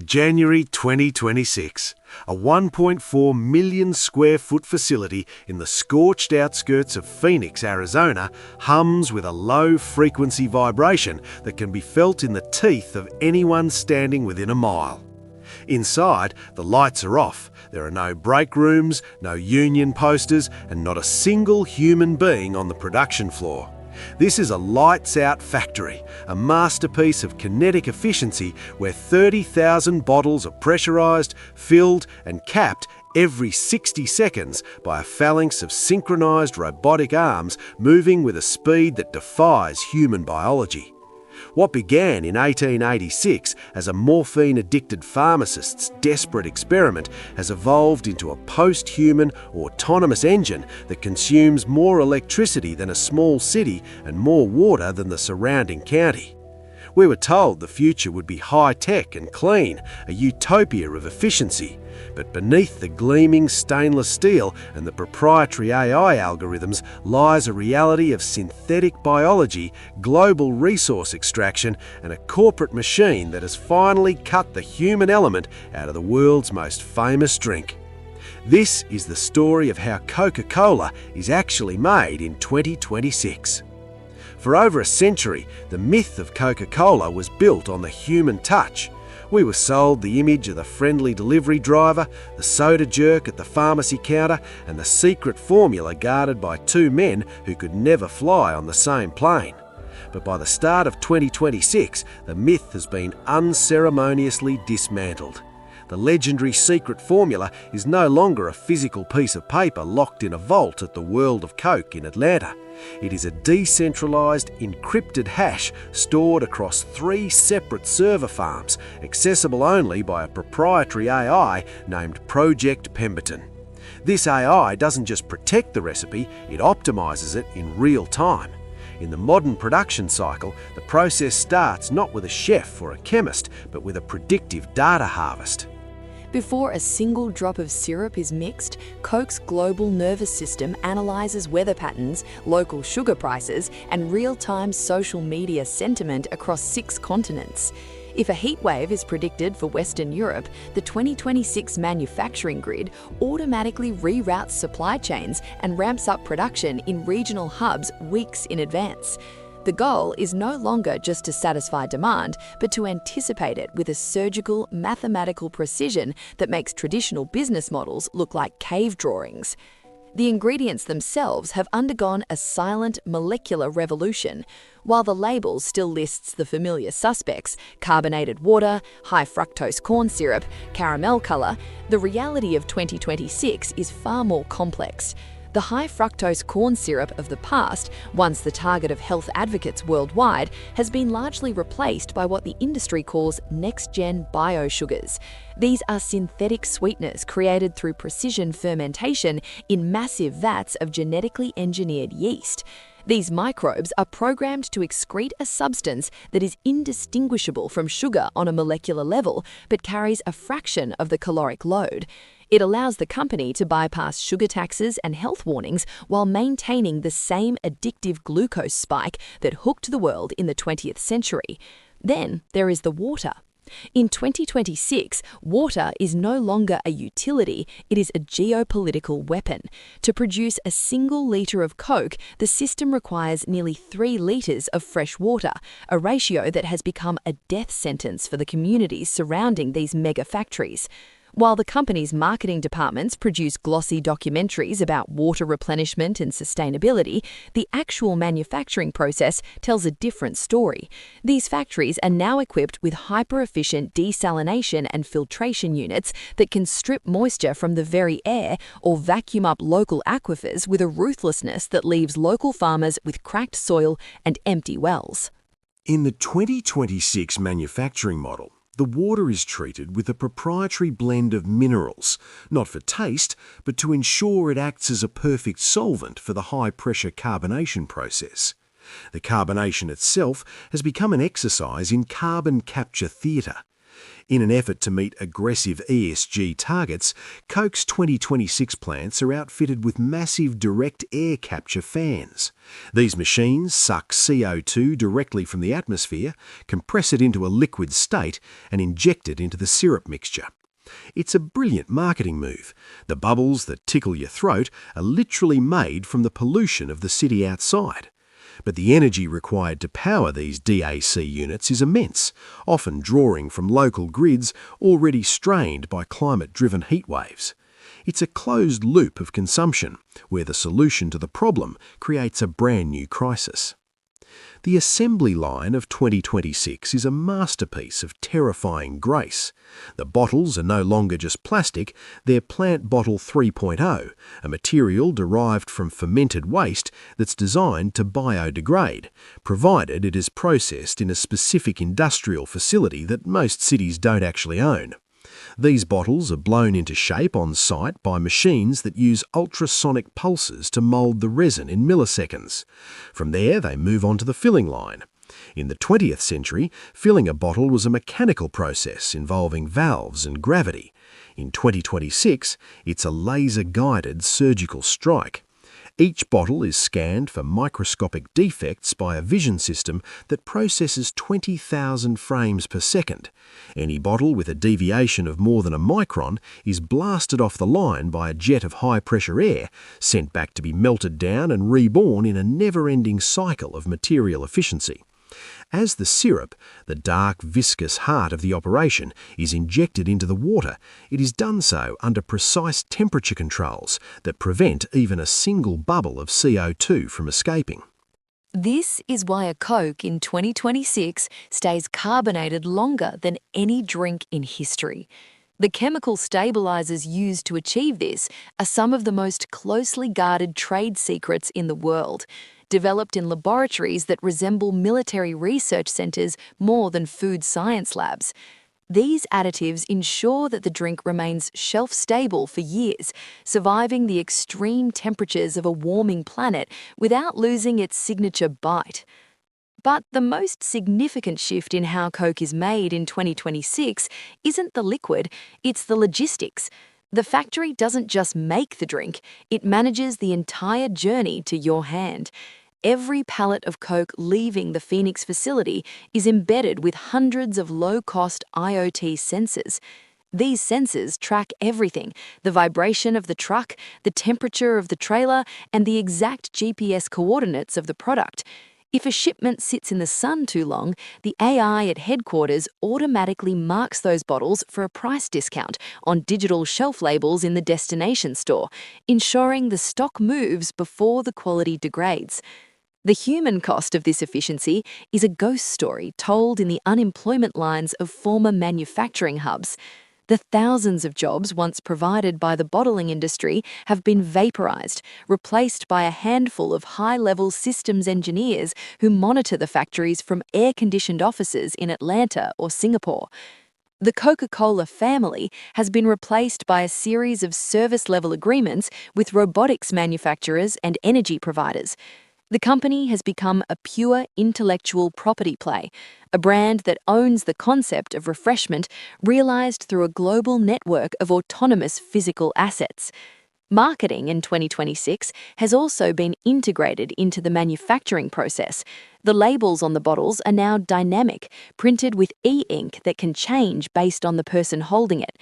January 2026. A 1.4 million square foot facility in the scorched outskirts of Phoenix, Arizona, hums with a low frequency vibration that can be felt in the teeth of anyone standing within a mile. Inside, the lights are off. There are no break rooms, no union posters, and not a single human being on the production floor. This is a lights-out factory, a masterpiece of kinetic efficiency where 30,000 bottles are pressurised, filled and capped every 60 seconds by a phalanx of synchronised robotic arms moving with a speed that defies human biology. What began in 1886 as a morphine-addicted pharmacist's desperate experiment has evolved into a post-human, autonomous engine that consumes more electricity than a small city and more water than the surrounding county. We were told the future would be high-tech and clean, a utopia of efficiency. But beneath the gleaming stainless steel and the proprietary AI algorithms lies a reality of synthetic biology, global resource extraction, and a corporate machine that has finally cut the human element out of the world's most famous drink. This is the story of how Coca-Cola is actually made in 2026. For over a century, the myth of Coca-Cola was built on the human touch. We were sold the image of the friendly delivery driver, the soda jerk at the pharmacy counter, and the secret formula guarded by two men who could never fly on the same plane. But by the start of 2026, the myth has been unceremoniously dismantled. The legendary secret formula is no longer a physical piece of paper locked in a vault at the World of Coke in Atlanta. It is a decentralised, encrypted hash stored across 3 separate server farms, accessible only by a proprietary AI named Project Pemberton. This AI doesn't just protect the recipe, it optimises it in real time. In the modern production cycle, the process starts not with a chef or a chemist, but with a predictive data harvest. Before a single drop of syrup is mixed, Coke's global nervous system analyses weather patterns, local sugar prices, and real-time social media sentiment across 6 continents. If a heatwave is predicted for Western Europe, the 2026 manufacturing grid automatically reroutes supply chains and ramps up production in regional hubs weeks in advance. The goal is no longer just to satisfy demand, but to anticipate it with a surgical, mathematical precision that makes traditional business models look like cave drawings. The ingredients themselves have undergone a silent molecular revolution. While the label still lists the familiar suspects, carbonated water, high fructose corn syrup, caramel colour, the reality of 2026 is far more complex. The high fructose corn syrup of the past, once the target of health advocates worldwide, has been largely replaced by what the industry calls next-gen biosugars. These are synthetic sweeteners created through precision fermentation in massive vats of genetically engineered yeast. These microbes are programmed to excrete a substance that is indistinguishable from sugar on a molecular level, but carries a fraction of the caloric load. It allows the company to bypass sugar taxes and health warnings while maintaining the same addictive glucose spike that hooked the world in the 20th century. Then there is the water. In 2026, water is no longer a utility, it is a geopolitical weapon. To produce a single litre of Coke, the system requires nearly 3 litres of fresh water, a ratio that has become a death sentence for the communities surrounding these mega factories. While the company's marketing departments produce glossy documentaries about water replenishment and sustainability, the actual manufacturing process tells a different story. These factories are now equipped with hyper-efficient desalination and filtration units that can strip moisture from the very air or vacuum up local aquifers with a ruthlessness that leaves local farmers with cracked soil and empty wells. In the 2026 manufacturing model, the water is treated with a proprietary blend of minerals, not for taste, but to ensure it acts as a perfect solvent for the high-pressure carbonation process. The carbonation itself has become an exercise in carbon capture theatre. In an effort to meet aggressive ESG targets, Coke's 2026 plants are outfitted with massive direct air capture fans. These machines suck CO2 directly from the atmosphere, compress it into a liquid state, and inject it into the syrup mixture. It's a brilliant marketing move. The bubbles that tickle your throat are literally made from the pollution of the city outside. But the energy required to power these DAC units is immense, often drawing from local grids already strained by climate-driven heatwaves. It's a closed loop of consumption, where the solution to the problem creates a brand new crisis. The assembly line of 2026 is a masterpiece of terrifying grace. The bottles are no longer just plastic, they're Plant Bottle 3.0, a material derived from fermented waste that's designed to biodegrade, provided it is processed in a specific industrial facility that most cities don't actually own. These bottles are blown into shape on site by machines that use ultrasonic pulses to mould the resin in milliseconds. From there, they move on to the filling line. In the 20th century, filling a bottle was a mechanical process involving valves and gravity. In 2026, it's a laser-guided surgical strike. Each bottle is scanned for microscopic defects by a vision system that processes 20,000 frames per second. Any bottle with a deviation of more than a micron is blasted off the line by a jet of high-pressure air, sent back to be melted down and reborn in a never-ending cycle of material efficiency. As the syrup, the dark, viscous heart of the operation, is injected into the water, it is done so under precise temperature controls that prevent even a single bubble of CO2 from escaping. This is why a Coke in 2026 stays carbonated longer than any drink in history. The chemical stabilizers used to achieve this are some of the most closely guarded trade secrets in the world, developed in laboratories that resemble military research centers more than food science labs. These additives ensure that the drink remains shelf-stable for years, surviving the extreme temperatures of a warming planet without losing its signature bite. But the most significant shift in how Coke is made in 2026 isn't the liquid, it's the logistics. The factory doesn't just make the drink, it manages the entire journey to your hand. Every pallet of Coke leaving the Phoenix facility is embedded with hundreds of low-cost IoT sensors. These sensors track everything: the vibration of the truck, the temperature of the trailer, and the exact GPS coordinates of the product. If a shipment sits in the sun too long, the AI at headquarters automatically marks those bottles for a price discount on digital shelf labels in the destination store, ensuring the stock moves before the quality degrades. The human cost of this efficiency is a ghost story told in the unemployment lines of former manufacturing hubs. The thousands of jobs once provided by the bottling industry have been vaporized, replaced by a handful of high-level systems engineers who monitor the factories from air-conditioned offices in Atlanta or Singapore. The Coca-Cola family has been replaced by a series of service-level agreements with robotics manufacturers and energy providers. The company has become a pure intellectual property play, a brand that owns the concept of refreshment realized through a global network of autonomous physical assets. Marketing in 2026 has also been integrated into the manufacturing process. The labels on the bottles are now dynamic, printed with e-ink that can change based on the person holding it.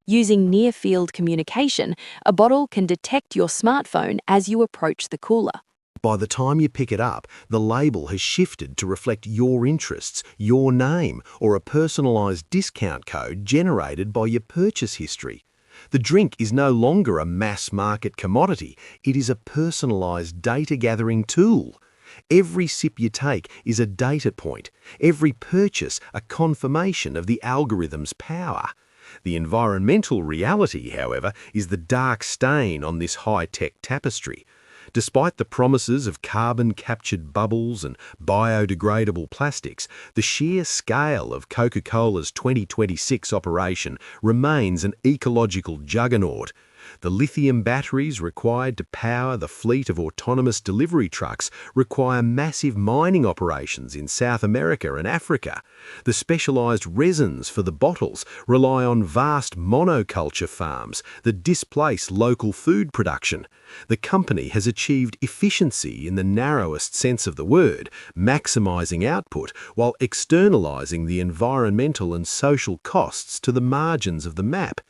Using near-field communication, a bottle can detect your smartphone as you approach the cooler. By the time you pick it up, the label has shifted to reflect your interests, your name, or a personalised discount code generated by your purchase history. The drink is no longer a mass-market commodity, it is a personalised data-gathering tool. Every sip you take is a data point, every purchase a confirmation of the algorithm's power. The environmental reality, however, is the dark stain on this high-tech tapestry. Despite the promises of carbon-captured bubbles and biodegradable plastics, the sheer scale of Coca-Cola's 2026 operation remains an ecological juggernaut. The lithium batteries required to power the fleet of autonomous delivery trucks require massive mining operations in South America and Africa. The specialised resins for the bottles rely on vast monoculture farms that displace local food production. The company has achieved efficiency in the narrowest sense of the word, maximising output while externalising the environmental and social costs to the margins of the map.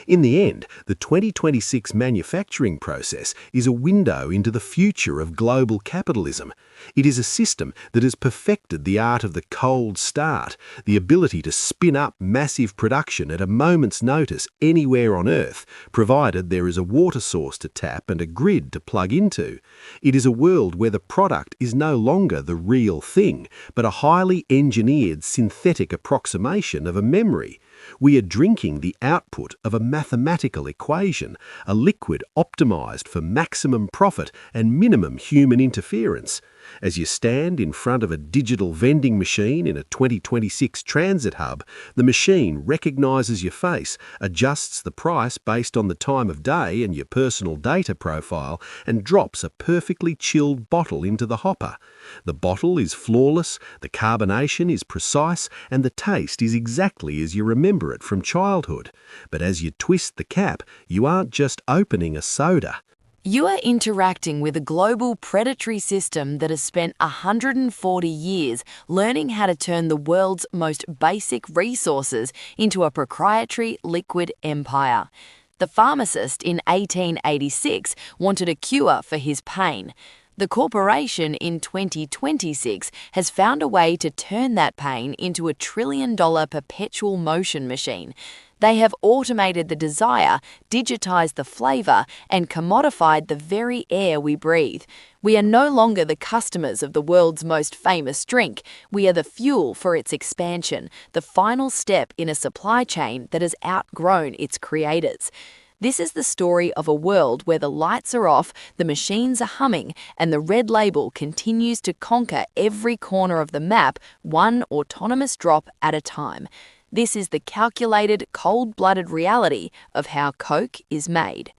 In the end, the 2026 manufacturing process is a window into the future of global capitalism. It is a system that has perfected the art of the cold start, the ability to spin up massive production at a moment's notice anywhere on Earth, provided there is a water source to tap and a grid to plug into. It is a world where the product is no longer the real thing, but a highly engineered synthetic approximation of a memory. We are drinking the output of a mathematical equation, a liquid optimized for maximum profit and minimum human interference. As you stand in front of a digital vending machine in a 2026 transit hub, the machine recognizes your face, adjusts the price based on the time of day and your personal data profile, and drops a perfectly chilled bottle into the hopper. The bottle is flawless, the carbonation is precise, and the taste is exactly as you remember it from childhood. But as you twist the cap, you aren't just opening a soda. You are interacting with a global predatory system that has spent 140 years learning how to turn the world's most basic resources into a proprietary liquid empire. The pharmacist in 1886 wanted a cure for his pain. The corporation in 2026 has found a way to turn that pain into a trillion-dollar perpetual motion machine. They have automated the desire, digitized the flavor, and commodified the very air we breathe. We are no longer the customers of the world's most famous drink. We are the fuel for its expansion, the final step in a supply chain that has outgrown its creators. This is the story of a world where the lights are off, the machines are humming, and the red label continues to conquer every corner of the map, one autonomous drop at a time. This is the calculated, cold-blooded reality of how Coke is made.